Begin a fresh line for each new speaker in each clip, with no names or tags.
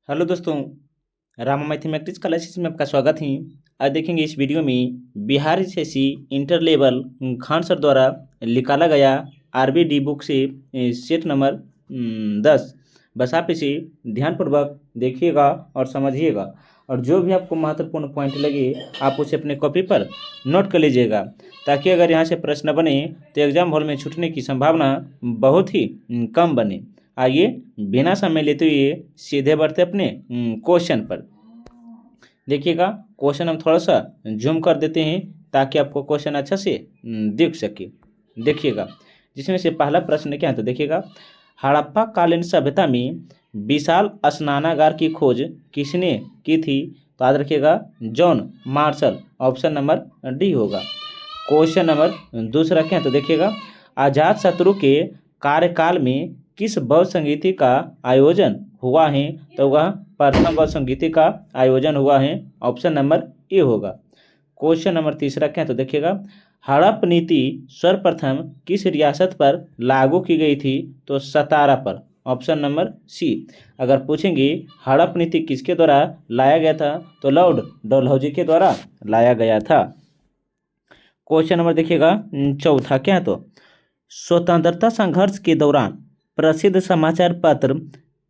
Hello दोस्तों, Rama mathematics classes में आपका स्वागत है। आज देखेंगे इस वीडियो में Bihar SSC inter level Khan sir द्वारा निकाला गया आरबीडी बुक से सेट नंबर 10। बस आप इसे ध्यानपूर्वक देखिएगा और समझिएगा, और जो भी आपको महत्वपूर्ण पॉइंट लगे आप उसे अपने कॉपी पर नोट कर लीजिएगा, ताकि अगर यहाँ से प्रश्न बने तो एग्जाम हॉल में छूटने की संभावना बहुत ही कम बने। आइए बिना समय लेते हुए सीधे बढ़ते अपने क्वेश्चन पर। देखिएगा, क्वेश्चन हम थोड़ा सा जूम कर देते हैं ताकि आपको क्वेश्चन अच्छा से दिख सके। देखिएगा, जिसमें से पहला प्रश्न क्या है तो देखिएगा, हड़प्पा कालीन सभ्यता में विशाल स्नानागार की खोज किसने की थी? तो याद रखिएगा, John Marshall. Option number D होगा। क्वेश्चन नंबर दूसरा क्या है तो देखिएगा, अजात शत्रु के कार्यकाल में किस बौद्ध संगीति का आयोजन हुआ है? तो वह प्रथम बौद्ध संगीति का आयोजन हुआ है। ऑप्शन नंबर ए होगा। क्वेश्चन नंबर तीसरा क्या है तो देखिएगा, हड़प नीति सर्वप्रथम किस रियासत पर लागू की गई थी? तो सतारा पर। Option number C. अगर पूछेंगे हड़प नीति किसके द्वारा लाया गया था तो लॉर्ड डलहौजी के द्वारा लाया गया था। क्वेश्चन नंबर देखिएगा चौथा क्या है तो, स्वतंत्रता संघर्ष के दौरान प्रसिद्ध समाचार पत्र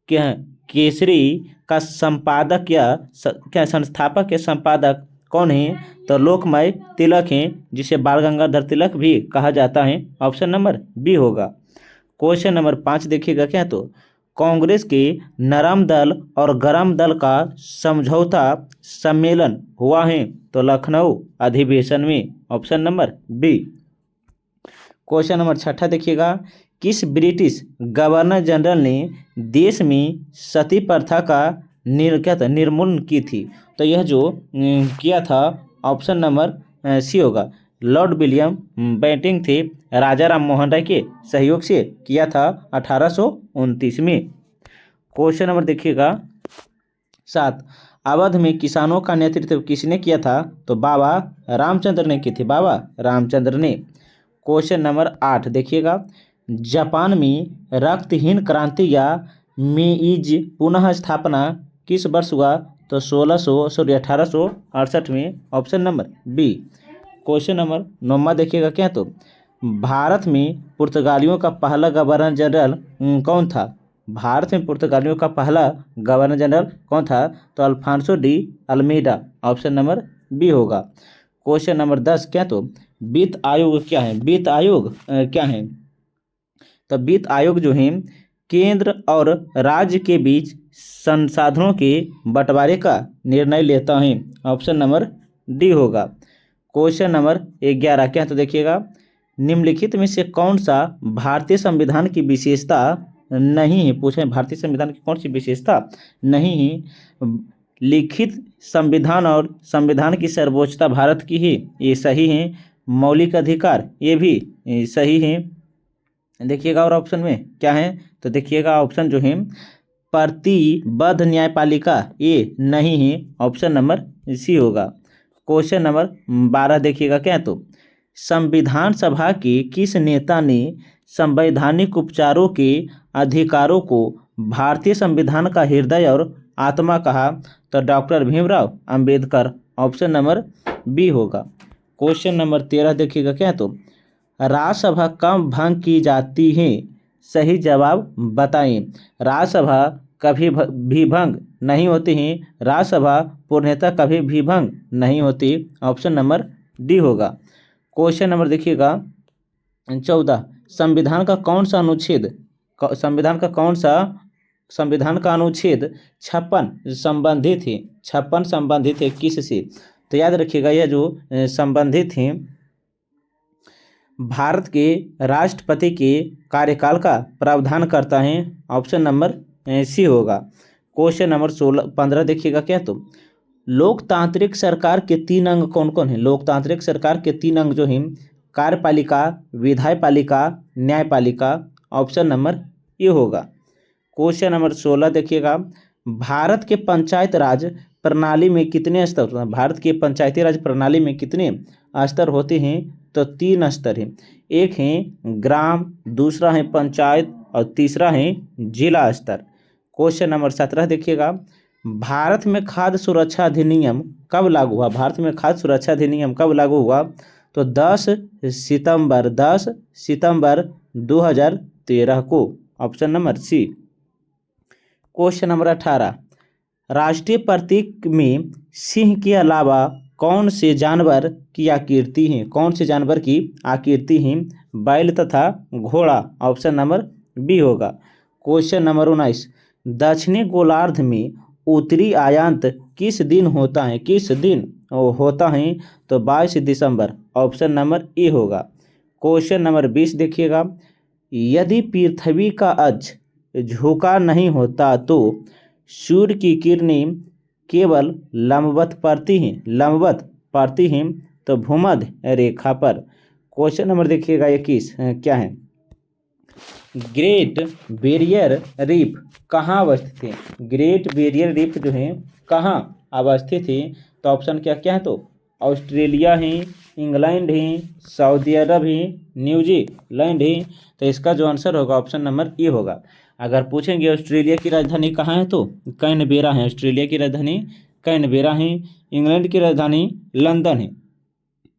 केसरी का संपादक क्या संस्थापक या संपादक कौन है? तो लोकमान्य तिलक हैं, जिसे बाल गंगाधर तिलक भी कहा जाता है। ऑप्शन नंबर बी होगा। क्वेश्चन नंबर 5 देखिएगा क्या तो, कांग्रेस के नरम दल और गरम दल का समझौता सम्मेलन हुआ है? तो लखनऊ अधिवेशन में। Option number B. Question number छठा देखिएगा, किस ब्रिटिश गवर्नर जनरल ने देश में सती प्रथा का निर्मूलन की थी? तो यह जो किया था, ऑप्शन नंबर सी होगा, लॉर्ड विलियम बेंटिंक थे। राजा राम मोहन राय के सहयोग से किया था 1829 में। क्वेश्चन नंबर देखिएगा 7, अवध में किसानों का नेतृत्व किसने किया था? तो बाबा रामचंद्र ने की थी, बाबा रामचंद्र ने। क्वेश्चन नंबर 8 देखिएगा, जापान में रक्तहीन क्रांति या मेइज पुनः स्थापना किस वर्ष हुआ? तो 1868 में। Option number B. Question number 9 देखिएगा क्या तो, भारत में पुर्तगालियों का पहला गवर्नर जनरल कौन था? भारत में पुर्तगालियों का पहला गवर्नर जनरल कौन था? तो Alfonso de Almeida. Option number B होगा। क्वेश्चन नंबर 10 क्या तो, वित्त आयोग क्या है? वित्त आयोग क्या है? तो वित्त आयोग जो है केंद्र और राज्य के बीच संसाधनों के बंटवारे का निर्णय लेता है। ऑप्शन नंबर डी होगा। क्वेश्चन नंबर 11 क्या है तो देखिएगा, निम्नलिखित में से कौन सा भारतीय संविधान की विशेषता नहीं है? पूछे भारतीय संविधान की कौन सी विशेषता नहीं है? लिखित संविधान और संविधान की सर्वोच्चता भारत की है, ये सही है। मौलिक अधिकार, ये भी सही है। देखिएगा, और ऑप्शन में क्या है तो देखिएगा, ऑप्शन जो है प्रतिबद्ध न्यायपालिका, ये नहीं है। ऑप्शन नंबर सी होगा। क्वेश्चन नंबर 12 देखिएगा क्या तो, संविधान सभा के किस नेता ने संवैधानिक उपचारों के अधिकारों को भारतीय संविधान का हृदय और आत्मा कहा? तो doctor Bhimrao Ambedkar. Option number B होगा। क्वेश्चन नंबर 13 देखिएगा क्या तो, राज्यसभा कब भंग की जाती है? सही जवाब बताएं। राज्यसभा कभी भी भंग नहीं होती है। राज्यसभा पूर्णतः कभी भी भंग नहीं होती। ऑप्शन नंबर डी होगा। क्वेश्चन नंबर देखिएगा 14, संविधान का कौन सा अनुच्छेद संविधान का अनुच्छेद 56 संबंधित है? 56 संबंधित है किससे? तो याद रखिएगा, यह जो संबंधित है भारत के राष्ट्रपति के कार्यकाल का प्रावधान करता है। ऑप्शन नंबर सी होगा। क्वेश्चन नंबर 15 देखिएगा क्या तो, लोकतांत्रिक सरकार के 3 अंग कौन कौन है? लोकतांत्रिक सरकार के 3 अंग जो हैं, कार्यपालिका, विधायपालिका, न्यायपालिका। ऑप्शन नंबर ए होगा। क्वेश्चन नंबर 16 देखिएगा, भारत के पंचायत राज प्रणाली में कितने स्तर होते हैं? भारत के पंचायती राज प्रणाली में कितने स्तर होते हैं? तो 3 स्तर हैं। एक है ग्राम, दूसरा है पंचायत और तीसरा है जिला स्तर। क्वेश्चन नंबर 17 देखिएगा, भारत में खाद्य सुरक्षा अधिनियम कब लागू हुआ? भारत में खाद्य सुरक्षा अधिनियम कब लागू हुआ? तो 10 सितंबर 2013 को। Option number C. Question number 18, राष्ट्रीय प्रतीक में सिंह के अलावा कौन से जानवर की आकृति है? कौन से जानवर की आकृति है? बैल तथा घोड़ा। ऑप्शन नंबर बी होगा। क्वेश्चन नंबर 19, दक्षिणी गोलार्ध में उत्तरी अयांत किस दिन होता है? किस दिन होता है? तो 22 दिसंबर। ऑप्शन नंबर ए होगा। क्वेश्चन नंबर 20 देखिएगा, यदि पृथ्वी का अक्ष झुका नहीं होता तो सूर्य की किरणें केवल लंबवत पड़ती हैं तो भूमध्य रेखा पर। क्वेश्चन नंबर देखिएगा 21 क्या है? ग्रेट बैरियर रीफ कहाँ अवस्थित है? ग्रेट बैरियर रीफ जो है कहाँ अवस्थित है? तो ऑप्शन क्या क्या है? तो ऑस्ट्रेलिया है, इंग्लैंड है, सऊदी अरब है, न्यूजीलैंड है। तो इसका जो आंसर होगा ऑप्शन नंबर ए होगा। अगर पूछेंगे ऑस्ट्रेलिया की राजधानी कहाँ है? तो कैनबेरा है। ऑस्ट्रेलिया की राजधानी कैनबेरा है। इंग्लैंड की राजधानी लंदन है।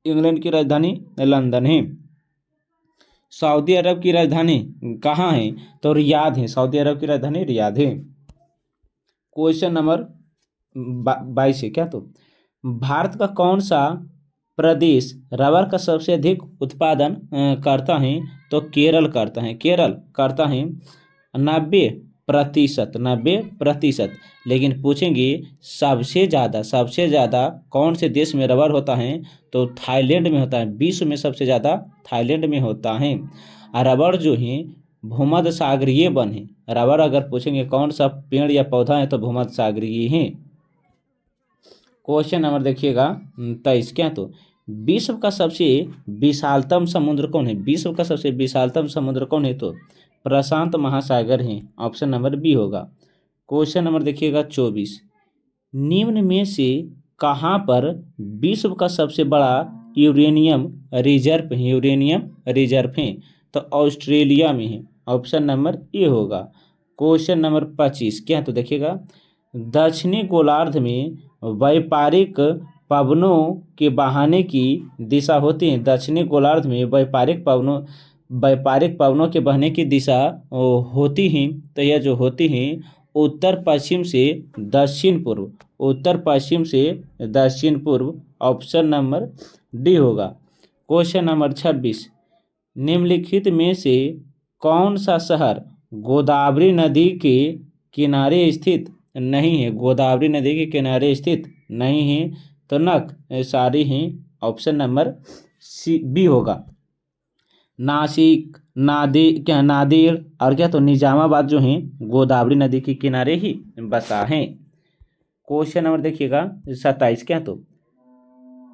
इंग्लैंड की राजधानी लंदन है। सऊदी अरब की राजधानी कहाँ है? तो रियाद है। सऊदी अरब की राजधानी रियाद है। क्वेश्चन नंबर 22 है क्या? तो भारत का कौन सा प्रदेश रबर का सबसे अधिक उत्पादन करता है? तो केरल करता है। केरल करता है 90%। लेकिन पूछेंगे सबसे ज़्यादा कौन से देश में रबर होता है? तो थाईलैंड में होता है। विश्व में सबसे ज़्यादा थाईलैंड में होता है। और रबर जो है भूमध्य सागरीय वन है। रबर अगर पूछेंगे कौन सा पेड़ या पौधा है? तो भूमध्य सागरीय है। क्वेश्चन नंबर देखिएगा 23 क्या? तो विश्व का सबसे विशालतम समुद्र कौन है? विश्व का सबसे विशालतम समुद्र कौन है? तो प्रशांत महासागर है। ऑप्शन नंबर बी होगा। क्वेश्चन नंबर देखिएगा 24, निम्न में से कहाँ पर विश्व का सबसे बड़ा यूरेनियम रिजर्व है? यूरेनियम रिजर्व है। तो ऑस्ट्रेलिया में है। ऑप्शन नंबर ए होगा। क्वेश्चन नंबर 25 क्या? तो देखिएगा, दक्षिणी गोलार्ध में व्यापारिक पवनों के बहाने की दिशा होती है। दक्षिणी गोलार्ध में व्यापारिक पवनों के बहने की दिशा होती हैं। तो यह जो होती हैं उत्तर पश्चिम से दक्षिण पूर्व। ऑप्शन नंबर डी होगा। क्वेश्चन नंबर 26, निम्नलिखित में से कौन सा शहर गोदावरी नदी के किनारे स्थित नहीं है? गोदावरी नदी के किनारे स्थित नहीं है। तो नक सारी हैं। ऑप्शन नंबर सी बी होगा। नासिक, नादेड़ और क्या? तो निजामाबाद जो है गोदावरी नदी के किनारे ही बसा है। क्वेश्चन नंबर देखिएगा 27 क्या? तो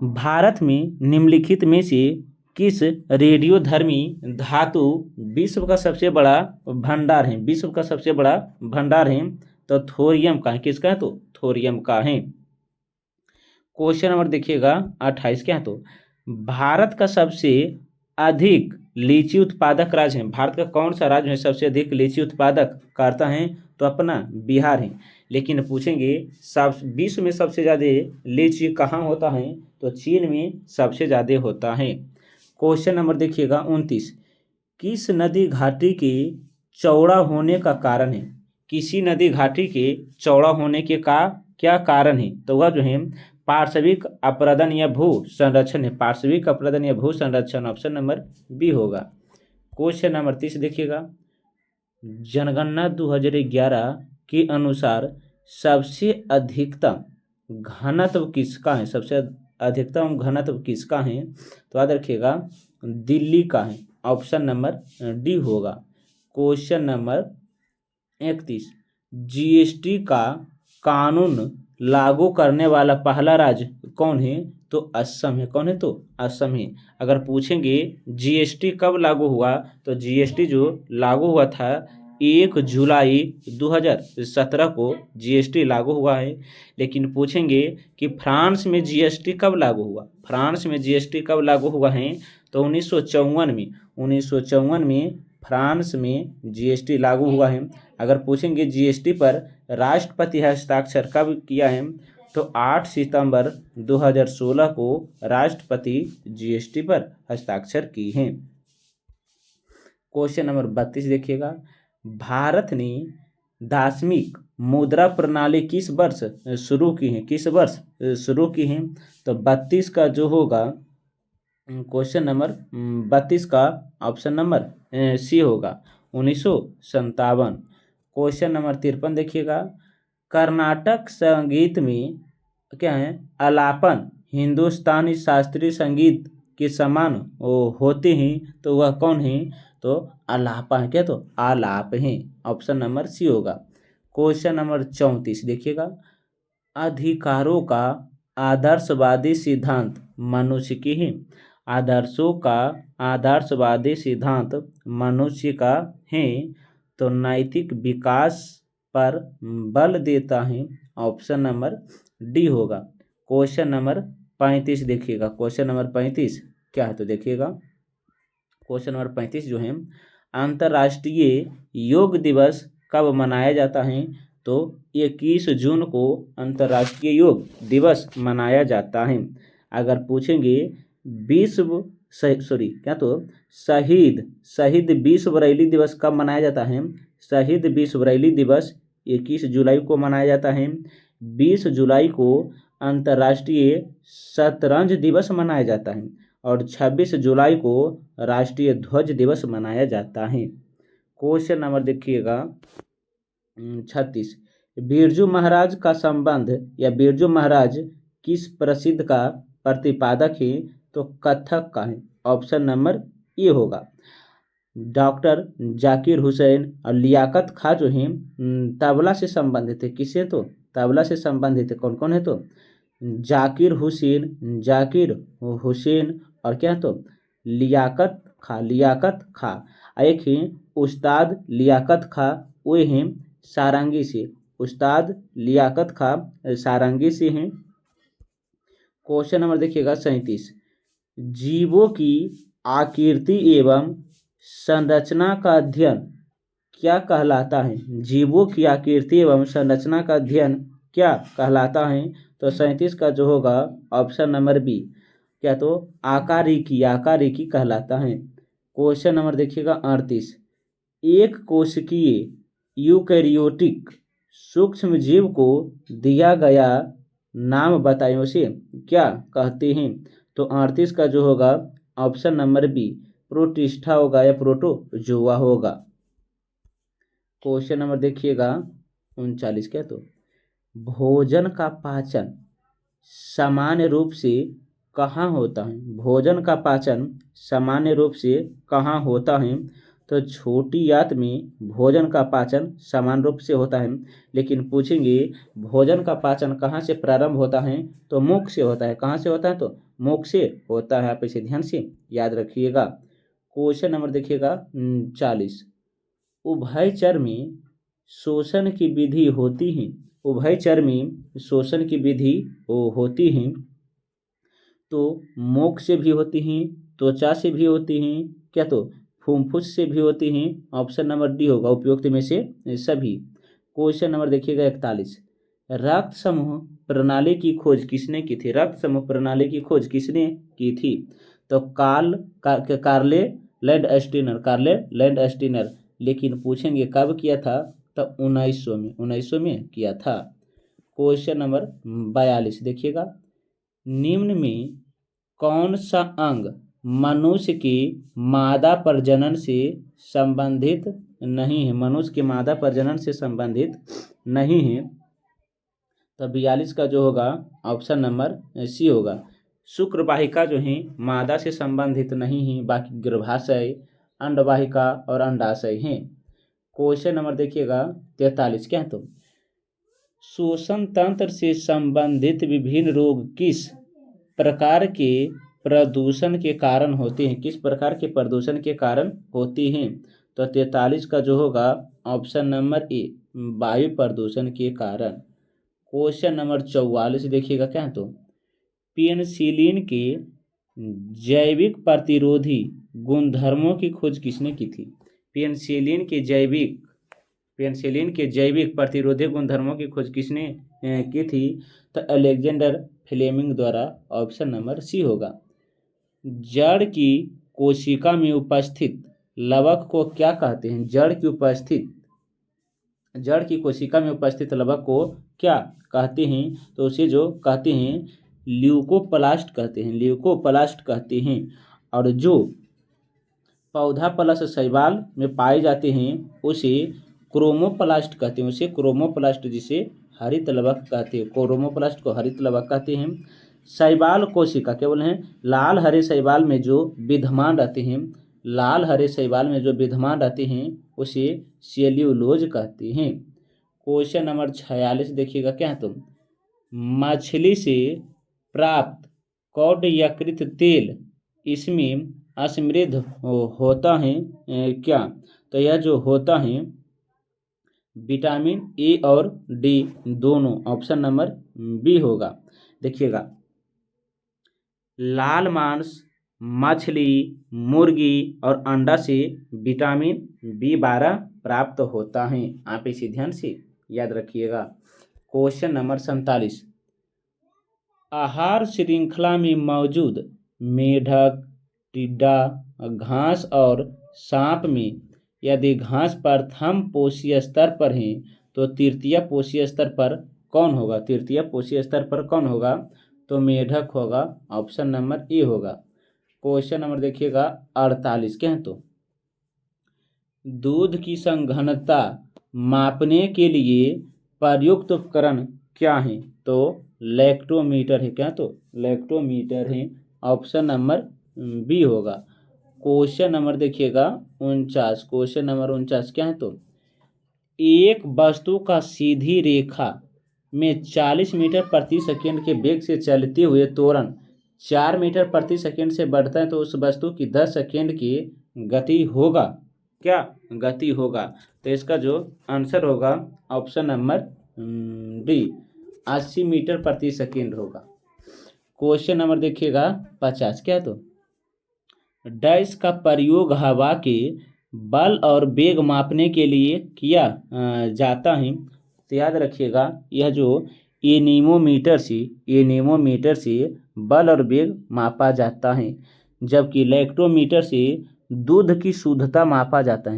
भारत में निम्नलिखित में से किस रेडियोधर्मी धातु विश्व का सबसे बड़ा भंडार है? विश्व का सबसे बड़ा भंडार है। तो थोरियम का है। किसका है? तो थोरियम का है। क्वेश्चन नंबर देखिएगा 28 क्या? तो भारत का सबसे अधिक लीची उत्पादक राज्य है। भारत का कौन सा राज्य है सबसे अधिक लीची उत्पादक करता है? तो अपना बिहार है। लेकिन पूछेंगे सब विश्व में सबसे ज़्यादा लीची कहाँ होता है? तो चीन में सबसे ज़्यादा होता है। क्वेश्चन नंबर देखिएगा 29, किस नदी घाटी के चौड़ा होने का कारण है? किसी नदी घाटी के चौड़ा होने के का क्या कारण है? तो वह जो है पार्श्विक अपरदन या भू संरक्षण है। पार्श्विक अपरदन या भू संरक्षण। ऑप्शन नंबर बी होगा। क्वेश्चन नंबर 30 देखिएगा, जनगणना 2011 के अनुसार सबसे अधिकतम घनत्व किसका है? सबसे अधिकतम घनत्व किसका है? तो याद रखिएगा दिल्ली का है। ऑप्शन नंबर डी होगा। क्वेश्चन नंबर 31, जीएसटी का कानून लागू करने वाला पहला राज्य कौन है? तो असम है। कौन है? तो असम है। अगर पूछेंगे जीएसटी कब लागू हुआ? तो जीएसटी जो लागू हुआ था 1 जुलाई 2017 को जीएसटी लागू हुआ है। लेकिन पूछेंगे कि फ्रांस में जीएसटी कब लागू हुआ? फ्रांस में जीएसटी कब लागू हुआ है? तो 1954 में फ्रांस में जीएसटी लागू हुआ है। अगर पूछेंगे जीएसटी पर राष्ट्रपति हस्ताक्षर कब किया है, तो 8 सितंबर 2016 को राष्ट्रपति जीएसटी पर हस्ताक्षर की हैं। क्वेश्चन नंबर 32 देखिएगा, भारत ने दार्शनिक मुद्रा प्रणाली किस वर्ष शुरू की है, किस वर्ष शुरू की है, तो 32 का जो होगा क्वेश्चन नंबर 32 का ऑप्शन नंबर सी होगा 1957। क्वेश्चन नंबर 53 देखिएगा, कर्नाटक संगीत में क्या है आलापन हिंदुस्तानी शास्त्रीय संगीत के समान होते हैं, तो वह कौन है, तो आलापा है क्या, तो आलाप है, ऑप्शन नंबर सी होगा। क्वेश्चन नंबर 34 देखिएगा, अधिकारों का आदर्शवादी सिद्धांत मनुष्य की है, आदर्शों का आदर्शवादी सिद्धांत मनुष्य का है, तो नैतिक विकास पर बल देता है, ऑप्शन नंबर डी होगा। क्वेश्चन नंबर 35 देखिएगा, क्वेश्चन नंबर 35 क्या है, तो देखिएगा क्वेश्चन नंबर 35 जो है, अंतर्राष्ट्रीय योग दिवस कब मनाया जाता है, तो 21 जून को अंतर्राष्ट्रीय योग दिवस मनाया जाता है। अगर पूछेंगे विश्व क्या, तो शहीद विश्व बरेली दिवस कब मनाया जाता है, शहीद विश्व बरेली दिवस 21 जुलाई को मनाया जाता है। 20 जुलाई को अंतर्राष्ट्रीय शतरंज दिवस मनाया जाता है और 26 जुलाई को राष्ट्रीय ध्वज दिवस मनाया जाता है। क्वेश्चन नंबर देखिएगा 36, बिरजू महाराज का संबंध या बिरजू महाराज किस प्रसिद्ध का प्रतिपादक है, तो कथक का है, ऑप्शन नंबर ए होगा। डॉक्टर जाकिर हुसैन और लियाकत खां जो हैं तबला से संबंधित है, किससे, तो तबला से संबंधित है, कौन कौन है, तो जाकिर हुसैन और क्या, तो लियाकत खां। एक है उस्ताद लियाकत खां, वो हैं सारंगी से, उस्ताद लियाकत खां सारंगी से हैं। क्वेश्चन नंबर देखिएगा 37, जीवों की आकृति एवं संरचना का अध्ययन क्या कहलाता है, जीवों की आकृति एवं संरचना का अध्ययन क्या कहलाता है, तो 37 का जो होगा ऑप्शन नंबर बी क्या, तो आकारिकी कहलाता है। क्वेश्चन नंबर देखिएगा 38, एक कोशिकीय यूकैरियोटिक सूक्ष्म जीव को दिया गया नाम बताएं, उसे क्या कहते हैं, तो 38 का जो होगा ऑप्शन नंबर बी प्रोटिस्टा होगा या प्रोटोजोआ होगा। क्वेश्चन नंबर देखिएगा 39 क्या, तो भोजन का पाचन सामान्य रूप से कहाँ होता है, भोजन का पाचन सामान्य रूप से कहाँ होता है, तो छोटी आंत में भोजन का पाचन समान रूप से होता है। लेकिन पूछेंगे भोजन का पाचन कहाँ से प्रारंभ होता है, तो मुख से होता है, कहाँ से होता है, तो मुख से होता है, आप इसे ध्यान से याद रखिएगा। क्वेश्चन नंबर देखिएगा 40, उभयचर में शोषण की विधि होती है, उभयचर में शोषण की विधि होती है, तो मुख से भी होती हैं, त्वचा से भी होती हैं, क्या, तो फुफ्फुस से भी होती हैं, ऑप्शन नंबर डी होगा उपयुक्त में से सभी। क्वेश्चन नंबर देखिएगा 41, रक्त समूह प्रणाली की खोज किसने की थी, रक्त समूह प्रणाली की खोज किसने की थी, तो कार्ले लैंड एस्टीनर। लेकिन पूछेंगे कब किया था, तो 1900 में किया था। क्वेश्चन नंबर 42 देखिएगा, निम्न में कौन सा अंग मनुष्य की मादा प्रजनन से संबंधित नहीं है, मनुष्य के मादा प्रजनन से संबंधित नहीं है, तो 42 का जो होगा ऑप्शन नंबर सी होगा। शुक्रवाहिका जो है मादा से संबंधित नहीं है, बाकी गर्भाशय, अंडवाहिका और अंडाशय हैं। क्वेश्चन नंबर देखिएगा 43 क्या है, तो श्वसन तंत्र से संबंधित विभिन्न रोग किस प्रकार के प्रदूषण के कारण होते हैं, किस प्रकार के प्रदूषण के कारण होती हैं, तो 43 का जो होगा ऑप्शन नंबर ए वायु प्रदूषण के कारण। क्वेश्चन नंबर 44 देखिएगा क्या है, तो पेनिसिलिन के जैविक प्रतिरोधी गुणधर्मों की खोज किसने की थी, पेनिसिलिन के पेनिसिलिन के जैविक प्रतिरोधी गुणधर्मों की खोज किसने की थी? तो अलेक्जेंडर फ्लेमिंग द्वारा। ऑप्शन नंबर सी होगा। जड़ की कोशिका में उपस्थित लवक को क्या कहते हैं? जड़ की कोशिका में उपस्थित लवक को क्या कहते हैं? तो उसे जो कहते हैं ल्यूकोप्लास्ट कहते हैं। और जो पौधा प्लस शैवाल में पाए जाते हैं उसे क्रोमोप्लास्ट कहते हैं। जिसे हरित लवक कहते हैं। क्रोमोप्लास्ट को हरित लवक कहते हैं। शैवाल कोशिका क्या बोले हैं? लाल हरे शैवाल में जो विद्यमान रहते हैं उसे सेल्यूलोज कहते हैं। क्वेश्चन नंबर 46 देखिएगा क्या है? तुम मछली से प्राप्त कौड यकृत तेल इसमें समृद्ध होता है क्या? तो यह जो होता है विटामिन ए और डी दोनों। ऑप्शन नंबर बी होगा। देखिएगा लाल मांस, मछली, मुर्गी और अंडा से विटामिन B12 प्राप्त होता है। आप इसे ध्यान से याद रखिएगा। क्वेश्चन नंबर 47 आहार श्रृंखला में मौजूद मेढक, टिड्डा, घास और सांप में यदि घास प्रथम पोषीय स्तर पर है तो तृतीय पोषीय स्तर पर कौन होगा? तो मेढक होगा। ऑप्शन नंबर ए होगा। क्वेश्चन नंबर देखिएगा 48 क्या है? तो दूध की संघनता मापने के लिए प्रयुक्त उपकरण क्या है? तो लैक्टोमीटर है क्या? तो लैक्टोमीटर है। ऑप्शन नंबर बी होगा। क्वेश्चन नंबर देखिएगा 49 क्या है? तो एक वस्तु का सीधी रेखा में 40 मीटर प्रति सेकंड के वेग से चलते हुए त्वरण 4 मीटर प्रति सेकंड से बढ़ता है तो उस वस्तु की 10 सेकंड की गति होगा क्या? गति होगा। तो इसका जो आंसर होगा ऑप्शन नंबर डी 80 मीटर प्रति सेकंड होगा। क्वेश्चन नंबर देखिएगा 50 क्या है? तो डैश का प्रयोग हवा के बल और वेग मापने के लिए किया जाता है। तो याद रखिएगा यह जो एनीमोमीटर से बल और वेग मापा जाता है, जबकि लैक्टोमीटर से दूध की शुद्धता मापा जाता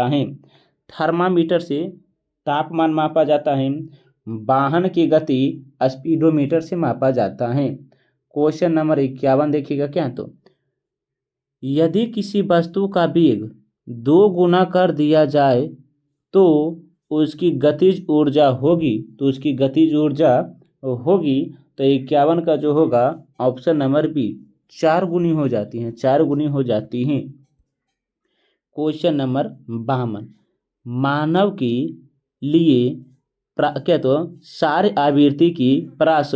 है। थर्मामीटर से तापमान मापा जाता है। वाहन की गति स्पीडोमीटर से मापा जाता है। क्वेश्चन नंबर 51 देखिएगा क्या है? तो यदि किसी वस्तु का वेग 2 गुना कर दिया जाए तो उसकी गतिज ऊर्जा होगी। तो 51 का जो होगा ऑप्शन नंबर बी 4 गुनी हो जाती हैं। क्वेश्चन नंबर 52 मानव के लिए क्या? तो सारे आवृत्ति की परास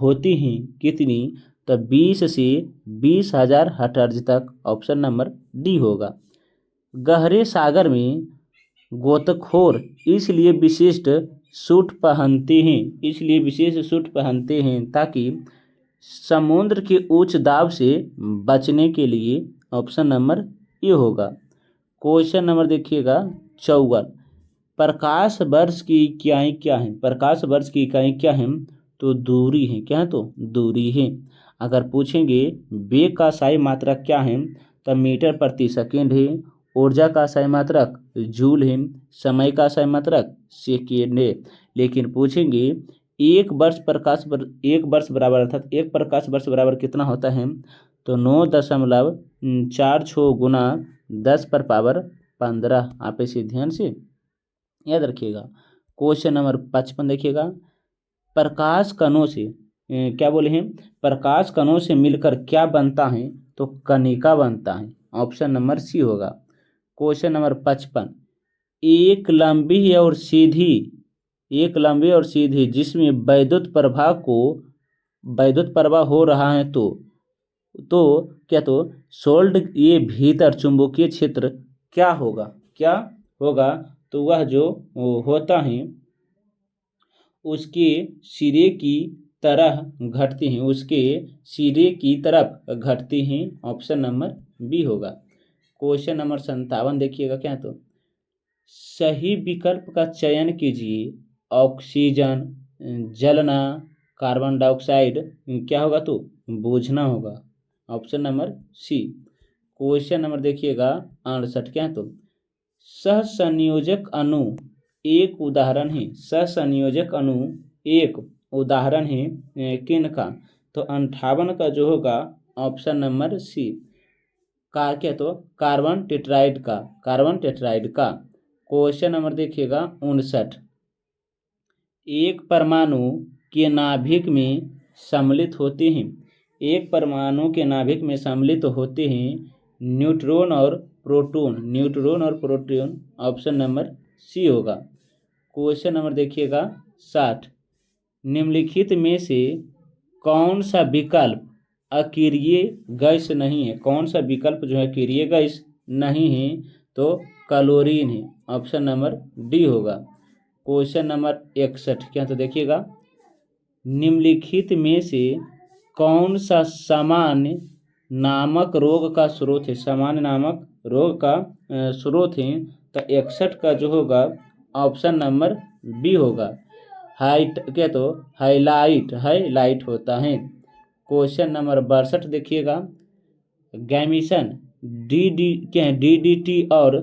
होती हैं कितनी? तो 20 से 20,000 हर्ट्ज तक। ऑप्शन नंबर डी होगा। गहरे सागर में गोताखोर इसलिए विशिष्ट सूट पहनते हैं ताकि समुद्र के उच्च दाब से बचने के लिए। ऑप्शन नंबर ए होगा। क्वेश्चन नंबर देखिएगा 54 प्रकाश वर्ष की इकाई क्या है? तो दूरी है क्या? तो दूरी है। अगर पूछेंगे वेग का सही मात्रक क्या है? तो मीटर प्रति सेकंड है। ऊर्जा का सही मात्रक जूल है। समय का सही मात्रक सेकेंड है। लेकिन पूछेंगे एक वर्ष बराबर कितना होता है? तो 9.46 गुना 10⁻15। आप इसे ध्यान से याद रखिएगा। क्वेश्चन नंबर 55 देखिएगा प्रकाश कणों से क्या बोले हैं? प्रकाश कणों से मिलकर क्या बनता है? तो कणिका बनता है। ऑप्शन नंबर सी होगा। क्वेश्चन नंबर 55 एक लंबी और सीधी जिसमें वैद्युत प्रवाह हो रहा है तो क्या? तो सोल्ड ये भीतर चुंबकीय क्षेत्र क्या होगा? तो वह जो होता है उसके सिरे की तरफ घटती हैं। ऑप्शन नंबर बी होगा। क्वेश्चन नंबर 57 देखिएगा क्या है, तो सही विकल्प का चयन कीजिए। ऑक्सीजन, जलना, कार्बन डाइऑक्साइड, क्या होगा तो बूझना होगा। Option number C. Question number देखिएगा 68 क्या है, तो सहसंयोजक अणु एक उदाहरण है। सहसंयोजक अणु एक उदाहरण है किन का, तो 58 का जो होगा ऑप्शन नंबर सी, क्या तो कार्बन टेट्राइड का, कार्बन टेट्राइड का। क्वेश्चन नंबर देखिएगा 59, एक परमाणु के नाभिक में सम्मिलित होते हैं। एक परमाणु के नाभिक में सम्मिलित होते हैं न्यूट्रॉन और प्रोटॉन, न्यूट्रॉन और प्रोटॉन। ऑप्शन नंबर सी होगा। क्वेश्चन नंबर देखिएगा 60, निम्नलिखित में से कौन सा विकल्प अकीरिय गैस नहीं है। कौन सा विकल्प जो है अकीरिय गैस नहीं है, तो क्लोरीन है। ऑप्शन नंबर डी होगा। क्वेश्चन नंबर 61 क्या, तो देखिएगा निम्नलिखित में से कौन सा सामान्य नामक रोग का स्रोत है। सामान्य नामक रोग का स्रोत है, तो 61 का जो होगा ऑप्शन नंबर बी होगा। हाइट क्या, तो हाईलाइट होता है। क्वेश्चन नंबर 62 देखिएगा, गैमिसन डीडीटी और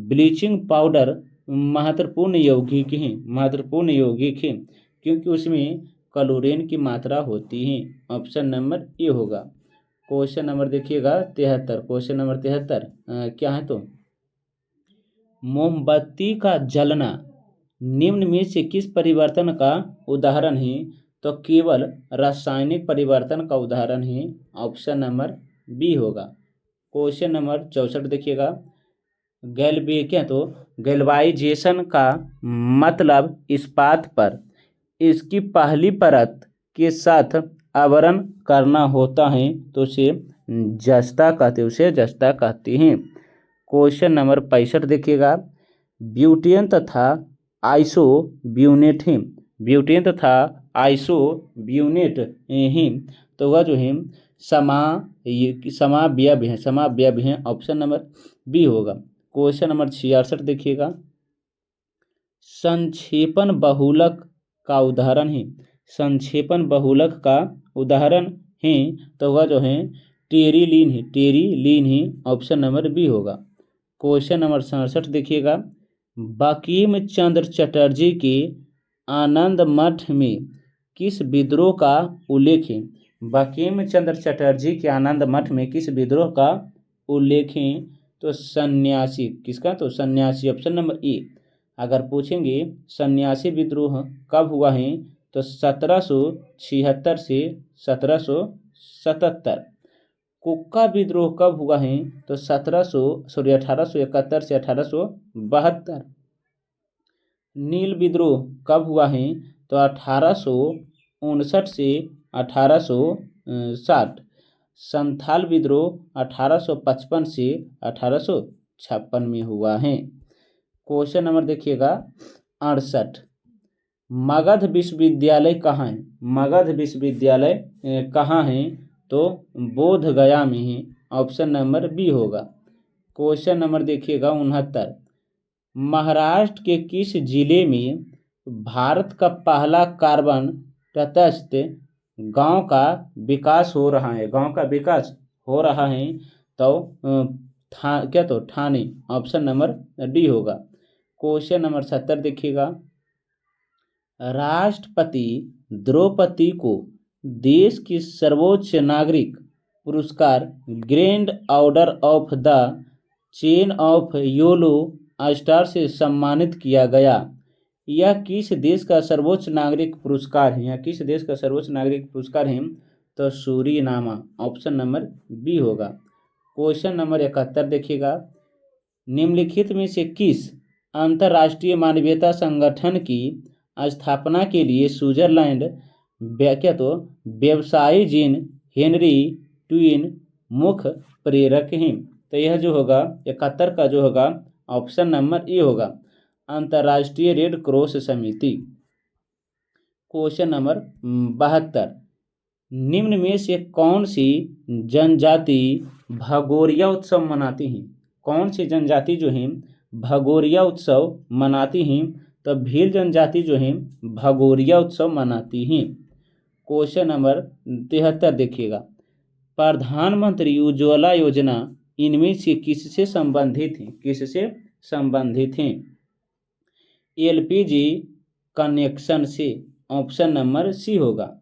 ब्लीचिंग पाउडर महत्वपूर्ण यौगिक हैं, महत्वपूर्ण यौगिक हैं क्योंकि उसमें क्लोरीन की मात्रा होती है। ऑप्शन नंबर ए होगा। क्वेश्चन नंबर देखिएगा 73, क्वेश्चन नंबर 73 क्या है, तो मोमबत्ती का जलना निम्न में से किस परिवर्तन का उदाहरण है, तो केवल रासायनिक परिवर्तन का उदाहरण है। ऑप्शन नंबर बी होगा। क्वेश्चन नंबर 64 देखिएगा, क्या तो गैल्वाइजेशन का मतलब इस्पात पर इसकी पहली परत के साथ आवरण करना होता है, तो उसे जस्ता कहते हैं। क्वेश्चन नंबर 65 देखिएगा, ब्यूटेन तथा आइसोब्यूटेट है, ब्यूटेन तथा आइसोब्यूटेट ही, तो वह जो है समावयव है। ऑप्शन नंबर बी होगा। क्वेश्चन नंबर 66 देखिएगा, संक्षेपण बहुलक का उदाहरण है। संक्षेपण बहुलक का उदाहरण है, तो वह जो है टेरिलीन है। ऑप्शन नंबर बी होगा। क्वेश्चन नंबर 67 देखिएगा, बंकिम चंद्र चटर्जी के आनंद मठ में किस विद्रोह का उल्लेख है। बंकिम चंद्र चटर्जी के आनंद मठ में किस विद्रोह का उल्लेख है, तो सन्यासी, किसका, तो सन्यासी। Option number A. अगर पूछेंगे सन्यासी विद्रोह कब हुआ है, तो 1776 से 1777। कुक्का विद्रोह कब हुआ है, तो 1871 से 1872। नील विद्रोह कब हुआ है, तो 1859 से 1860। संथाल विद्रोह 1855 से 1856 में हुआ है। क्वेश्चन नंबर देखिएगा 68, मगध विश्वविद्यालय कहाँ है। मगध विश्वविद्यालय कहाँ है, तो बोध गया में है। ऑप्शन नंबर बी होगा। क्वेश्चन नंबर देखिएगा 69, महाराष्ट्र के किस जिले में भारत का पहला कार्बन तटस्थ गांव का विकास हो रहा है। गांव का विकास हो रहा है, तो क्या, तो ठाणे। ऑप्शन नंबर डी होगा। क्वेश्चन नंबर 70 देखिएगा, राष्ट्रपति द्रौपदी को देश की सर्वोच्च नागरिक पुरस्कार grand order of the chain of yellow star से सम्मानित किया गया। यह किस देश का सर्वोच्च नागरिक पुरस्कार है। यह किस देश का सर्वोच्च नागरिक पुरस्कार है, तो सूरीनामा। ऑप्शन नंबर बी होगा। क्वेश्चन नंबर 71 देखिएगा, निम्नलिखित में से किस अंतर्राष्ट्रीय मानवीयता संगठन की स्थापना के लिए स्विट्जरलैंड क्या, तो व्यवसायी जीन हेनरी ट्विन मुख्य प्रेरक हैं, तो यह जो होगा 71 का जो होगा ऑप्शन नंबर ए होगा, अंतर्राष्ट्रीय रेड क्रॉस समिति। क्वेश्चन नंबर 72, निम्न में से कौन सी जनजाति भगोरिया उत्सव मनाती हैं। कौन सी जनजाति जो है भगोरिया उत्सव मनाती हैं? तो भील जनजाति जो है भगोरिया उत्सव मनाती हैं। क्वेश्चन नंबर 73 देखिएगा, प्रधानमंत्री उज्ज्वला योजना इनमें से किससे संबंधित है? किससे संबंधित है? एलपीजी कनेक्शन से, ऑप्शन नंबर सी होगा।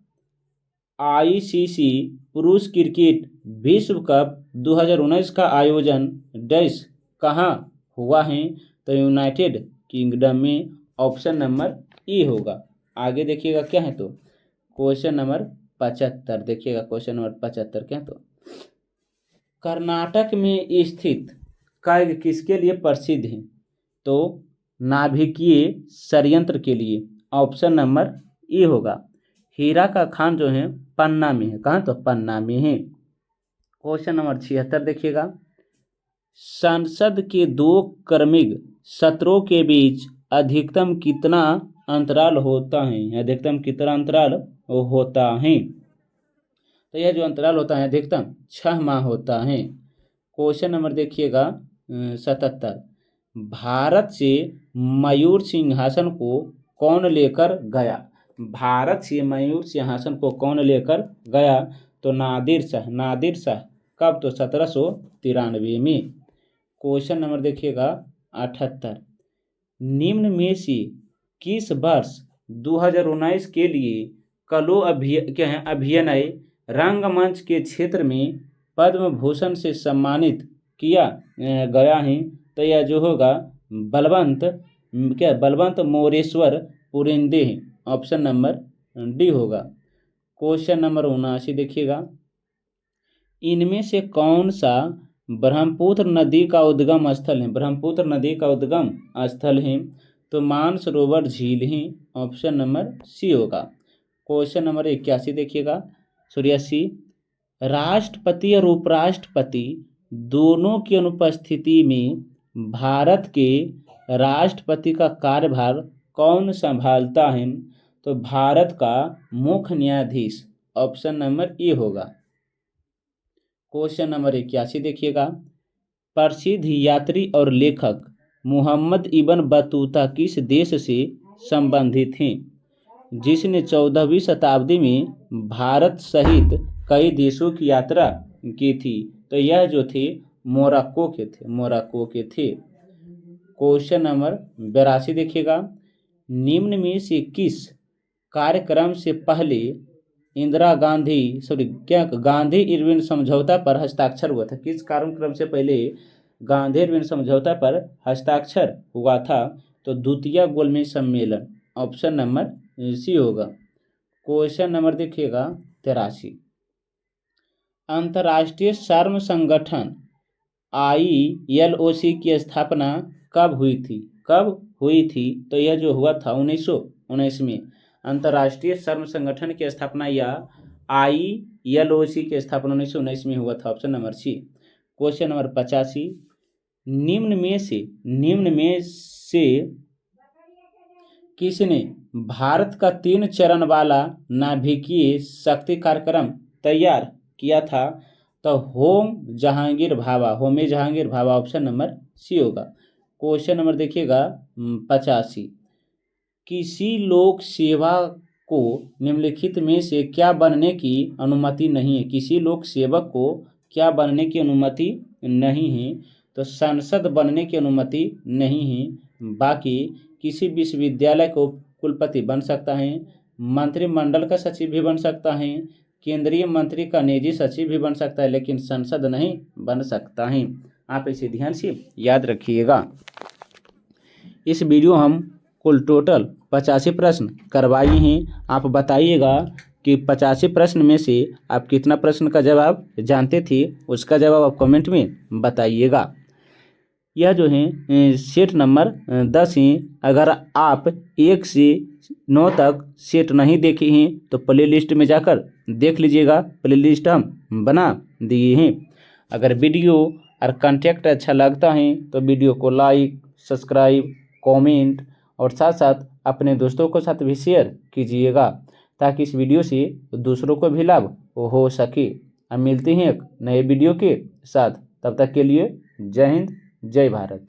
आईसीसी पुरुष क्रिकेट विश्व कप 2019 का आयोजन डैश कहाँ हुआ है? तो यूनाइटेड किंगडम में, ऑप्शन नंबर ई होगा। आगे देखिएगा क्या है, तो क्वेश्चन नंबर 75 देखिएगा, क्वेश्चन नंबर 75 क्या है, तो कर्नाटक में स्थित कर्ग किसके लिए प्रसिद्ध है? तो नाभिकीय षड्यंत्र के लिए, ऑप्शन नंबर ई होगा। हीरा का खान जो है पन्ना में है, कहाँ? तो पन्ना में है। क्वेश्चन नंबर 76 देखिएगा, संसद के 2 क्रमिक सत्रों के बीच अधिकतम कितना अंतराल होता है? अधिकतम कितना अंतराल होता है? तो यह जो अंतराल होता है अधिकतम 6 माह होता है। क्वेश्चन नंबर देखिएगा 77, भारत से मयूर सिंहासन को कौन लेकर गया? भारत से मयूर सिंहासन को कौन लेकर गया? तो नादिर शाह। नादिर शाह कब? तो 1793 में। क्वेश्चन नंबर देखिएगा 78, निम्न में से किस वर्ष 2019 के लिए कलो अभिनय रंगमंच के क्षेत्र में पद्म भूषण से सम्मानित किया गया है? तो यह जो होगा बलवंत मोरेश्वर पुरिंदे है, ऑप्शन नंबर डी होगा। क्वेश्चन नंबर 79 देखिएगा, इनमें से कौन सा ब्रह्मपुत्र नदी का उद्गम स्थल है? ब्रह्मपुत्र नदी का उद्गम स्थल है? तो मानसरोवर झील है, ऑप्शन नंबर सी होगा। क्वेश्चन नंबर 81 देखिएगा, 84, राष्ट्रपति और उपराष्ट्रपति दोनों की अनुपस्थिति में भारत के राष्ट्रपति का कार्यभार कौन संभालता है? तो भारत का मुख्य न्यायाधीश, ऑप्शन नंबर ए होगा। क्वेश्चन नंबर 81 देखिएगा, प्रसिद्ध यात्री और लेखक मोहम्मद इब्न बतूता किस देश से संबंधित हैं, जिसने 14वीं शताब्दी में भारत सहित कई देशों की यात्रा की थी? तो यह जो थे मोरक्को के थे, मोरक्को के थे। क्वेश्चन नंबर 82 देखिएगा, निम्न में से किस कार्यक्रम से पहले गांधी इरविन समझौता पर हस्ताक्षर हुआ था? किस कार्यक्रम से पहले गांधी इरविन समझौता पर हस्ताक्षर हुआ था? तो द्वितीय गोलमेज सम्मेलन, ऑप्शन नंबर सी होगा। क्वेश्चन नंबर देखिएगा 83, अंतर्राष्ट्रीय श्रम संगठन ILOC की स्थापना कब हुई थी? कब हुई थी? तो यह जो हुआ था 1919 में। अंतर्राष्ट्रीय श्रम संगठन की स्थापना या ILOC की स्थापना 1919 में हुआ था, option number C. Question number 85, निम्न में से किसने भारत का 3 चरण वाला नाभिकीय शक्ति कार्यक्रम तैयार किया था? तो Homi Jehangir Bhabha, option number C होगा। क्वेश्चन नंबर देखिएगा 85, किसी लोक सेवा को निम्नलिखित में से क्या बनने की अनुमति नहीं है? किसी लोक सेवक को क्या बनने की अनुमति नहीं है? तो सांसद बनने की अनुमति नहीं है। बाकी किसी विश्वविद्यालय को कुलपति बन सकता है, मंत्रिमंडल का सचिव भी बन सकता है, केंद्रीय मंत्री का निजी सचिव भी बन सकता है, लेकिन संसद नहीं बन सकता है। आप इसे ध्यान से याद रखिएगा। इस वीडियो हम कुल टोटल 85 प्रश्न करवाए हैं। आप बताइएगा कि 85 प्रश्न में से आप कितना प्रश्न का जवाब जानते थे, उसका जवाब आप कमेंट में बताइएगा। यह जो है सेट नंबर 10 है। अगर आप 1 से 9 तक सेट नहीं देखे हैं तो प्ले लिस्ट में जाकर देख लीजिएगा, प्ले लिस्ट हम बना दिए हैं। अगर वीडियो और कंटेंट अच्छा लगता है तो वीडियो को लाइक, सब्सक्राइब, कमेंट और साथ साथ अपने दोस्तों के साथ भी शेयर कीजिएगा, ताकि इस वीडियो से दूसरों को भी लाभ हो सके। हम मिलते हैं एक नए वीडियो के साथ, तब तक के लिए जय हिंद, जय भारत।